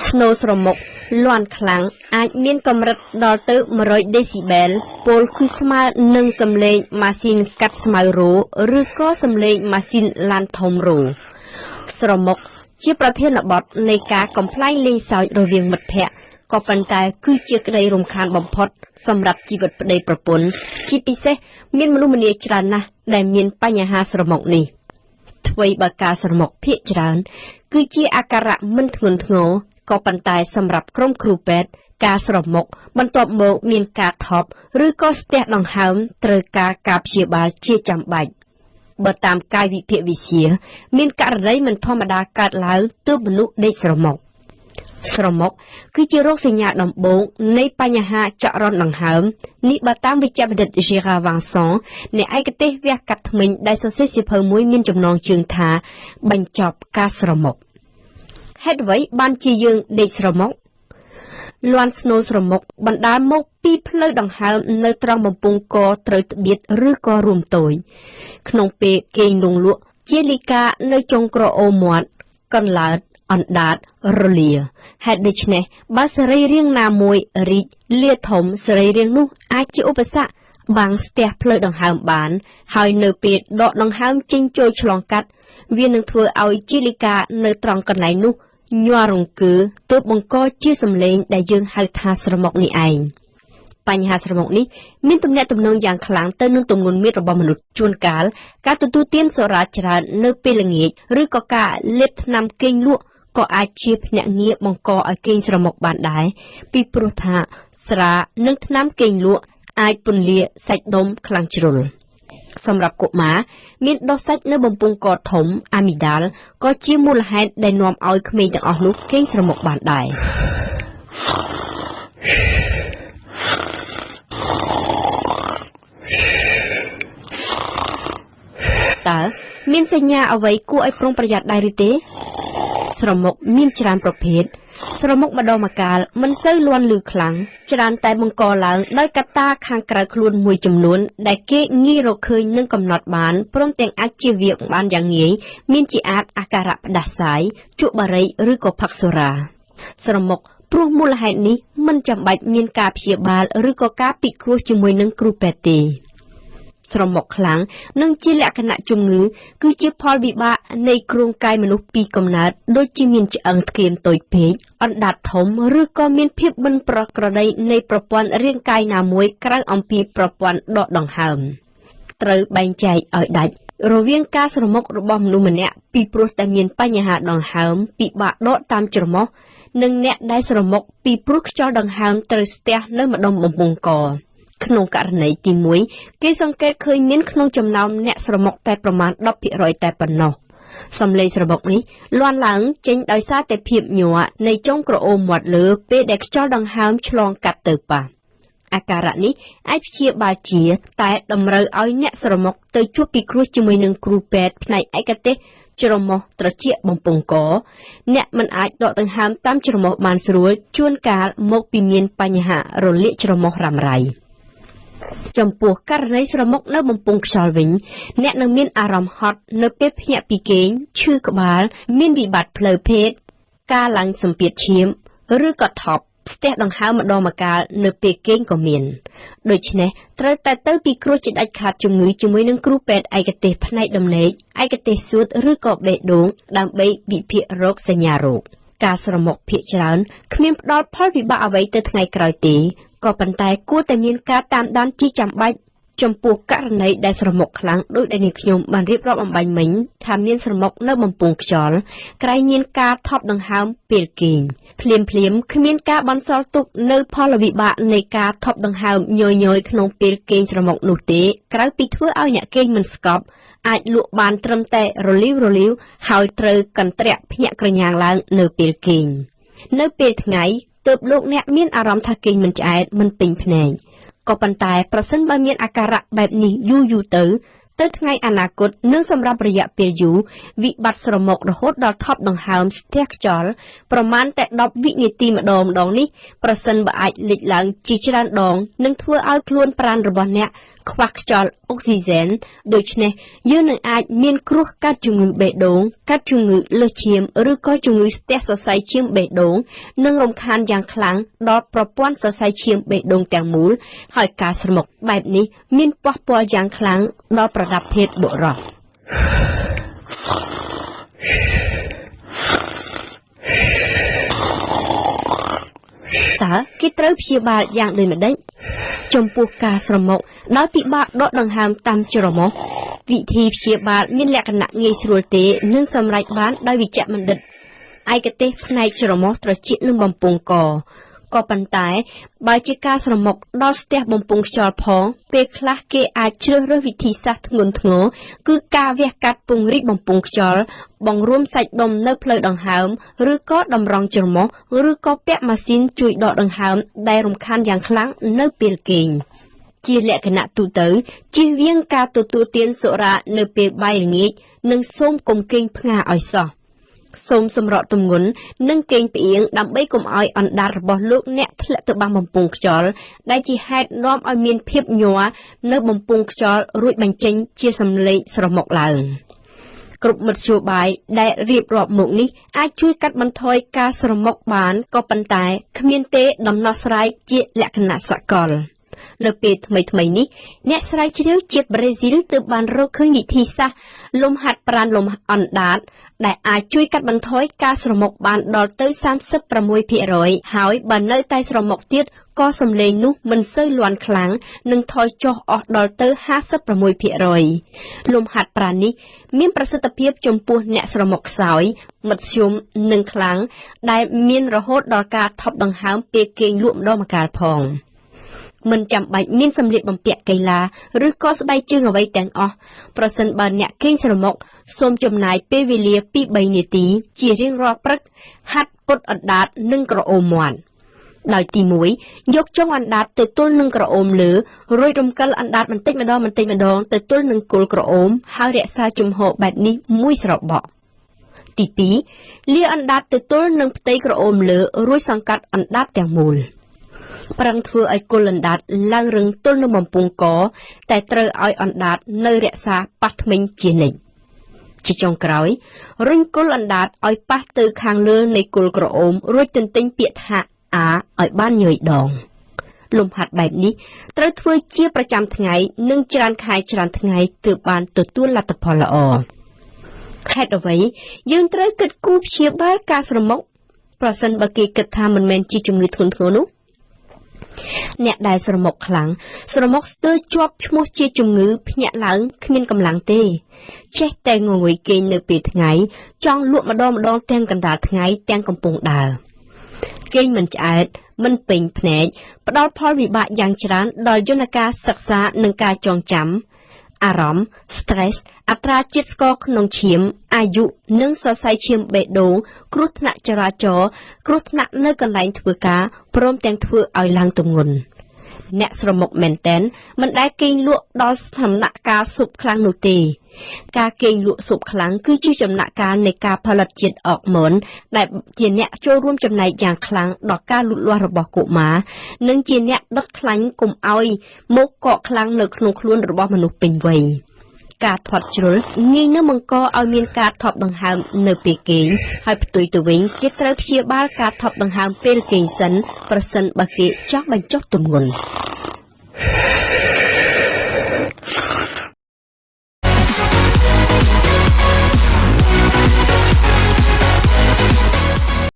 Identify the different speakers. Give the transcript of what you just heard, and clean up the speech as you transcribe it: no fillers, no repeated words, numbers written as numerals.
Speaker 1: ស្នូស្រមុកលាន់ខ្លាំងអាចមានកម្រិតដល់ទៅ100ដេស៊ីបែលពលគឺស្មើនឹងសំឡេងម៉ាស៊ីនកាត់ស្មៅរោឬក៏សំឡេងម៉ាស៊ីនឡានធំរោស្រមុកជាប្រធានបទនៃការកំប្លែងលេងសើចរវាងមិត្តភ័ក្តិក៏ប៉ុន្តែគឺជាក្តីរំខានបំផុតសម្រាប់ជីវិតប្តីប្រពន្ធជាពិសេសមានមនុស្សម្នាច្រើនណាស់ដែលមានបញ្ហាស្រមុកនេះអ្វីបើការស្រមុកភាគច្រើនគឺជាអាការៈមិនធ្ងន់ធ្ងរក៏ប៉ុន្តែសម្រាប់ក្រុមគ្រូពេទ្យការស្រមុកបន្ទាប់មកមានការថប់ឬក៏ស្ទះដង្ហើមត្រូវការព្យាបាលជាចាំបាច់បើតាមកាយវិភាគវិទ្យាមានករណីមិនធម្មតាកើតឡើងទើបមនុស្សដេកស្រមុកគឺជារោគសញ្ញាដំបូងនៃបញ្ហាចរន្តដង្ហើមនេះបើតាមវិជ្ជបណ្ឌិត Gérard Vincent អ្នកឯកទេសវះកាត់ធ្មេញដែលសរសេរសៀវភៅមួយមានចំណងជើងថាបញ្ចប់ការស្រមុកហេតុអ្វីបានជាយើងដេកស្រមុកលាន់ស្នូស្រមុកបណ្ដាលមកពីផ្លូវដង្ហើមនៅត្រង់បំពង់កត្រូវត្បៀតឬក៏រួមតូចក្នុងពេលគេងលង់លក់ជាលីកានៅចុងក្រអូមាត់កន្លើតអណ្ដាតរលាហេតុដូច្នេះបើសរីរាង្គណាមួយរីកលាធំសរីរាង្គនោះអាចជាឧបសគ្គបាំងស្ទះផ្លូវដង្ហើមបានហើយនៅពេលដកដង្ហើមចេញចូលឆ្លងកាត់វានឹងធ្វើឲ្យជាលីកានៅត្រង់កន្លែងនោះញ័ររង្គើទើបបង្កជាសំឡេងដែលយើងហៅថាស្រមុកនេះឯងបញ្ហាស្រមុកនេះមានទំនាក់ទំនងយ៉ាងខ្លាំងទៅនឹងទម្ងន់មាត្ររបស់មនុស្សជួនកាលការទទួលទានសូរ៉ាច្រើននៅពេលល្ងាចឬក៏ការលេបថ្នាំគេងលក់ក៏អាចជាភ្នាក់ងារបង្កឲ្យគេងស្រមុកបានដែរពីព្រោះថាស្រានិងថ្នាំគេងលក់អាចពន្លាសាច់ដុំខ្លាំងជ្រុលសម្រាប់កុមារមានដុសសាច់នៅបំពង់កធំអាមីដាលក៏ជាមូលហេតុដែលនាំឲ្យក្មេងទាំងអស់នោះគេងស្រមុកបានដែរតើមានសញ្ញាអ្វីគួរឲ្យប្រុងប្រយ័ត្នដែរឬទេស្រមុកមានច្រើនប្រភេទស្រមុកម្ដងម្កាលមិនសូវលាន់ឮខ្លាំងច្រើនតែបង្កឡើងដោយកត្តាខាងក្រៅខ្លួនមួយចំនួនដែលគេងាយរកឃើញនិងកំណត់បានព្រមទាំងអាចជៀសវាងបានយ៉ាងងាយមានជាអាចអាការៈផ្ដាសាយជក់បារីឬក៏ផឹកសូរ៉ាស្រមុកព្រោះមូលហេតុនេះមិនចាំបាច់មានការព្យាបាលឬក៏ការពិគ្រោះជាមួយនឹងគ្រូពេទ្យទេស្រមុកខ្លាំងនិងជាលក្ខណៈជំងឺគឺជាផលវិបាកនៃគ្រោងកាយមនុស្សពីកំណើតដូចជាមានឆ្អឹងធ្គាមតូចពេកអណ្ដាតធំឬក៏មានភាពមិនប្រក្រតីនៃប្រព័ន្ធរាងកាយណាមួយក្រៅអំពីប្រព័ន្ធដកដង្ហើមត្រូវបែងចែកឲ្យដាច់រវាងការស្រមុករបស់មនុស្សម្នាក់ពីព្រោះតែមានបញ្ហាដង្ហើមពិបាកដកតាមច្រមុះនិងអ្នកដែលស្រមុកពីព្រោះខ្យល់ដង្ហើមត្រូវស្ទះនៅម្ដុំបំពង់កក្នុងករណីទី1គេសង្កេតឃើញមានក្នុងចំណោមអ្នកស្រមុកតែប្រមាណ 10% តែប៉ុណ្ណោះសំឡេងស្រមុកនេះលាន់ឡើងចេញដោយសារតែភាពញ័រនៃចុងក្រអូបមាត់លើពេលដែលខ្យល់ដង្ហើមឆ្លងកាត់ទៅប៉ះអាការៈនេះអាចព្យាបាលជាតែតម្រូវឲ្យអ្នកស្រមុកទៅជួបពិគ្រោះជាមួយនឹងគ្រូពេទ្យផ្នែកឯកទេសច្រមុះត្រចៀកបំពង់កអ្នកមិនអាចដកដង្ហើមតាមច្រមុះបានស្រួលជួនកាលមកពីមានបញ្ហារលាកច្រមុះរ៉ាំរ៉ៃចំពោះករណីស្រមុកនៅបំពង់ខ្យល់វិញអ្នកនឹងមានអារម្មណ៍ហត់នៅពេលភ្ញាក់ពីគេងឈឺក្បាលមានវិបត្តិផ្លូវភេទការឡើងសម្ពាធឈាមឬក៏ថប់ស្ទះដង្ហើមម្ដងម្កាលនៅពេលគេងក៏មានដូច្នេះត្រូវតែទៅពិគ្រោះជាដាច់ខាតជំងឺជាមួយនឹងគ្រូពេទ្យឯកទេសផ្នែកដំណេកឯកទេសសួតឬក៏បេះដូងដើម្បីវិភាគរោគសញ្ញារោគការស្រមុកភាគច្រើនគ្មានផ្ដល់ផលវិបាកអ្វីទៅថ្ងៃក្រោយទេក៏ប៉ុន្តែគួរតែមានការតាមដានជាចាំបាច់ចំពោះករណីដែលស្រមុកខ្លាំងដោយដែលនាងខ្ញុំបានរៀបរាប់អំបញ្ញមិញថាមានស្រមុកនៅបំពង់ខ្យល់ក្រែងមានការថប់ដង្ហើមពេលគេងភ្លាមគ្មានការបន្សល់ទុកនៅផលវិបាកនៃការថប់ដង្ហើមញយៗក្នុងពេលគេងស្រមុកនោះទេក្រៅពីធ្វើឲ្យអ្នកគេងមិនស្កប់អាចលក់បានត្រឹមតែរលាវហើយត្រូវកន្ត្រាក់ភ្ញាក់ក្រញាងឡើងនៅពេលគេងនៅពេលថ្ងៃទើបលោកអ្នកមានអារម្មណ៍ថាគេងមិនឆ្អែតមិនពេញភ្នែកក៏ប៉ុន្តែប្រសិនបើមានអាការៈបែបនេះយូរទៅថ្ងៃអនាគតនិងសម្រាប់រយៈពេលយូរវិបត្តិស្រមុករហូតដល់ថប់ដង្ហើមស្ទះខ្យល់ប្រមាណតែ10វិនាទីម្ដងនេះប្រសិនបើអាចលេចឡើងជាច្រើនដងនឹងធ្វើឲ្យខ្លួនប្រាណរបស់អ្នក ខ្វះខ្យល់អុកស៊ីហ្សែនដូច្នេះយើងនឹងអាចមានគ្រោះកាត់ជំងឺបេះដូងកាត់ជំងឺលើសឈាមឬក៏ជំងឺស្ទះសរសៃឈាមបេះដូងនិងរំខានយ៉ាងខ្លាំងដល់ប្រព័ន្ធសរសៃឈាមបេះដូងទាំងមូលហើយការស្រមុកបែបនេះមានប៉ះពាល់យ៉ាងខ្លាំងដល់ប្រដាប់ភេទបុរសតើគេត្រូវព្យាបាលយ៉ាងដូចម្តេចចំពោះការស្រមុកដោយពិបាកដកដង្ហើមតាមច្រមុះវិធីព្យាបាលមានលក្ខណៈងាយស្រួលទេនិងសម្រេចបានដោយវិជ្ជបណ្ឌិតឯកទេសផ្នែកច្រមុះត្រចៀកនិងបំពង់កក៏ប៉ុន្តែបើជាការស្រមុកដល់ស្ទះបំពង់ខ្យល់ផងពេលខ្លះគេអាចជ្រើសរើសវិធីសាស្ត្រធ្ងន់ធ្ងរគឺការវះកាត់ពង្រីកបំពង់ខ្យល់បង្រួមសាច់ដុំនៅផ្លូវដង្ហើមឬក៏តម្រង់ច្រមុះឬក៏ពាក់ម៉ាស៊ីនជួយដកដង្ហើមដែលរំខានយ៉ាងខ្លាំងនៅពេលគេងជាលក្ខណៈទូទៅជៀសវាងការទទួលទានសុរានៅពេលបាយល្ងាចនិងសូមកុំគេងផ្ងាឲ្យសោះសូមសម្រកទម្ងន់និងគេងផ្អៀងដើម្បីកុំឲ្យអណ្ដាតរបស់លោកអ្នកធ្លាក់ទៅបាំងបំពង់ខ្យល់ដែលជាហេតុនាំឲ្យមានភាពញ័រនៅបំពង់ខ្យល់រួចបញ្ចេញជាសំឡេងស្រមុកឡើងគ្រប់មធ្យោបាយដែលរៀបរាប់មកនេះអាចជួយកាត់បន្ថយការស្រមុកបានក៏ប៉ុន្តែគ្មានទេដំណោះស្រាយជាលក្ខណៈសកលនៅពេលថ្មីនេះអ្នកស្រាវជ្រាវជាតិប្រេស៊ីលទើបបានរកឃើញវិធីសាស្ត្រលំហាត់ប្រាណលំអណ្ដាតដែលអាចជួយកាត់បន្ថយការស្រមុកបានដល់ទៅ 36% ហើយបើនៅតែស្រមុកទៀតក៏សំឡេងនោះមិនសូវលាន់ខ្លាំងនិងថយចុះអស់ដល់ទៅ 56% លំហាត់ប្រាណនេះមានប្រសិទ្ធភាពចំពោះអ្នកស្រមុកខ្សោយមធ្យមនិងខ្លាំងដែលមានរហូតដល់ការថប់ដង្ហើមពេលគេងលក់ម្ដងម្កាលផងមិនចាំបាច់មានសម្លៀកបំពាក់កីឡាឬក៏ស្បែកជើងអ្វីទាំងអស់ប្រសិនបើអ្នកគេងស្រមុកសូមចំណាយពេលវេលាពី3នាទីជារៀងរាល់ព្រឹកហាត់ពត់អណ្ដាតនិងក្រអូមមាត់ដោយទី1យកចុងអណ្ដាតទៅទល់នឹងក្រអូមលើរួចរំកិលអណ្ដាតបន្តិចម្ដងទៅទល់នឹងគល់ក្រអូមហើយរក្សាជំហរបែបនេះមួយស្របក់ទី2លាអណ្ដាតទៅទល់នឹងផ្ទៃក្រអូមលើរួចសង្កត់អណ្ដាតទាំងមូលប្រឹងធ្វើឲ្យគល់អណ្ដាតឡើងរឹងទល់នឹងបំពង់កតែត្រូវឲ្យអណ្ដាតនៅរក្សាប៉ះធ្មេញជានិច្ចជាចុងក្រោយរុញគល់អណ្ដាតឲ្យប៉ះទៅខាងលើនៃគល់ក្រអូមរួចទន្ទិញពាក្យថាអាឲ្យបានញយដងលំហាត់បែបនេះត្រូវធ្វើជាប្រចាំថ្ងៃនិងច្រើនខែច្រើនថ្ងៃទើបបានទទួលលទ្ធផលល្អហេតុអ្វីយើងត្រូវគិតគូរព្យាបាលការស្រមុកប្រសិនបើគេគិតថាមិនមែនជាជំងឺធ្ងន់ធ្ងរនោះអ្នកដែលស្រមុកខ្លាំងស្រមុកស្ទើរជាប់ឈ្មោះជាជំងឺភ្ញាក់ឡើងគ្មានកម្លាំងទេចេះតែងងុយគេងនៅពេលថ្ងៃចង់លក់ម្ដងទាំងកណ្ដាលថ្ងៃទាំងកំពុងដើរគេងមិនឆ្អែតមិនពេញភ្នែកផ្ដល់ផលវិបាកយ៉ាងច្រើនដល់យន្តការសិក្សានិងការចងចាំអារម្មណ៍ stress អត្រាជាតិស្ករក្នុងឈាមអាយុនិងសរសៃឈាមបេះដូងគ្រោះថ្នាក់ចរាចរណ៍គ្រោះថ្នាក់នៅកន្លែងធ្វើការព្រមទាំងធ្វើឲ្យឡើងទម្ងន់អ្នកស្រមុកមែនតែនមិនដែលគេងលក់ដល់ដំណាក់កាលស៊ុបខ្លាំងនោះទេការគេងលក់ស៊ុបខ្លាំងគឺជាចំណាក់កាលនៃការផលិតជាតិអរម៉ូនដែលជាអ្នកចូលរួមចំណែកយ៉ាងខ្លាំងដល់ការលូតលាស់របស់កុមារនិងជាអ្នកដុតខ្លាញ់កុំឲ្យមកកកខ្លាំងនៅក្នុងខ្លួនរបស់មនុស្សពេញវ័យការធាត់ជ្រុលងាយនឹងបង្កឲ្យមានការថប់ដង្ហើមនៅពេលគេងហើយផ្ទុយទៅវិញគេត្រូវព្យាបាលការថប់ដង្ហើមពេលគេងសិនប្រសិនបើគេចង់បញ្ចុះទម្ងន់